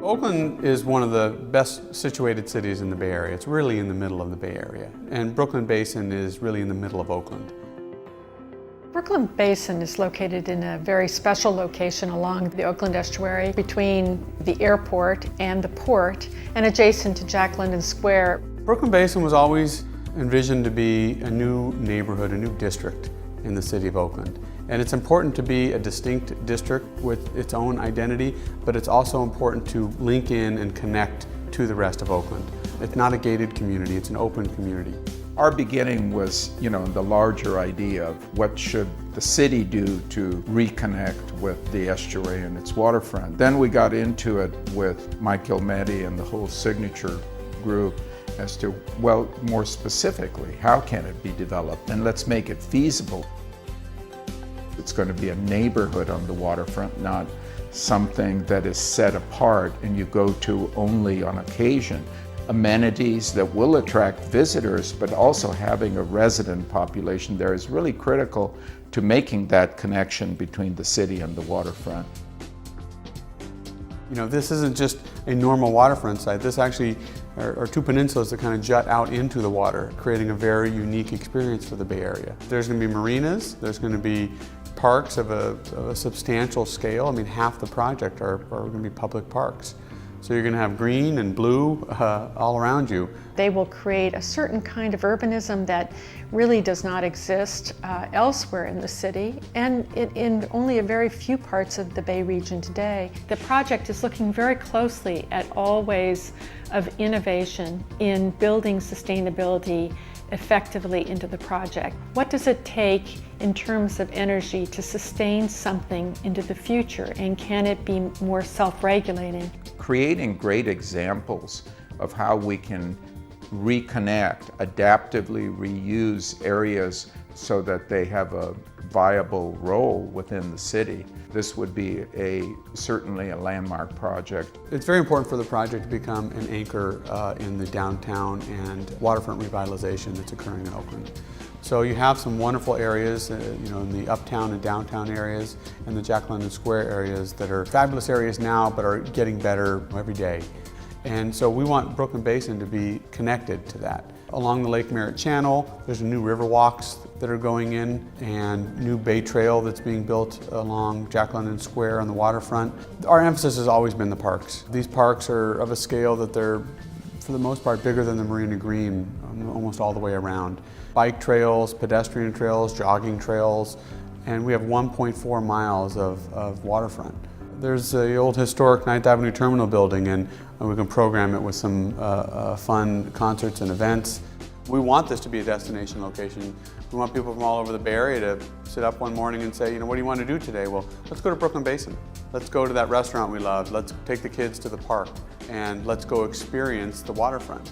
Oakland is one of the best situated cities in the Bay Area. It's really in the middle of the Bay Area. And Brooklyn Basin is really in the middle of Oakland. Brooklyn Basin is located in a very special location along the Oakland estuary between the airport and the port and adjacent to Jack London Square. Brooklyn Basin was always envisioned to be a new neighborhood, a new district in the city of Oakland. And it's important to be a distinct district with its own identity, but it's also important to link in and connect to the rest of Oakland. It's not a gated community, it's an open community. Our beginning was, the larger idea of what should the city do to reconnect with the estuary and its waterfront. Then we got into it with Mike Gilmetti and the whole Signature group as to, well, more specifically, how can it be developed? And let's make it feasible. It's going to be a neighborhood on the waterfront, not something that is set apart and you go to only on occasion. Amenities that will attract visitors, but also having a resident population there is really critical to making that connection between the city and the waterfront. This isn't just a normal waterfront site. This actually are two peninsulas that kind of jut out into the water, creating a very unique experience for the Bay Area. There's going to be marinas, there's going to be parks of a substantial scale. I mean, half the project are going to be public parks. So you're going to have green and blue all around you. They will create a certain kind of urbanism that really does not exist elsewhere in the city and in only a very few parts of the Bay region today. The project is looking very closely at all ways of innovation in building sustainability effectively into the project. What does it take in terms of energy to sustain something into the future, and can it be more self-regulating? Creating great examples of how we can reconnect, adaptively reuse areas so that they have a viable role within the city. This would be certainly a landmark project. It's very important for the project to become an anchor in the downtown and waterfront revitalization that's occurring in Oakland. So you have some wonderful areas, in the uptown and downtown areas and the Jack London Square areas that are fabulous areas now but are getting better every day. And so we want Brooklyn Basin to be connected to that. Along the Lake Merritt Channel, there's new river walks that are going in and new bay trail that's being built along Jack London Square on the waterfront. Our emphasis has always been the parks. These parks are of a scale that they're, for the most part, bigger than the Marina Green, almost all the way around. Bike trails, pedestrian trails, jogging trails, and we have 1.4 miles of waterfront. There's the old historic 9th Avenue Terminal building, and we can program it with some fun concerts and events. We want this to be a destination location. We want people from all over the Bay Area to sit up one morning and say, what do you want to do today? Well, let's go to Brooklyn Basin. Let's go to that restaurant we love. Let's take the kids to the park, and let's go experience the waterfront.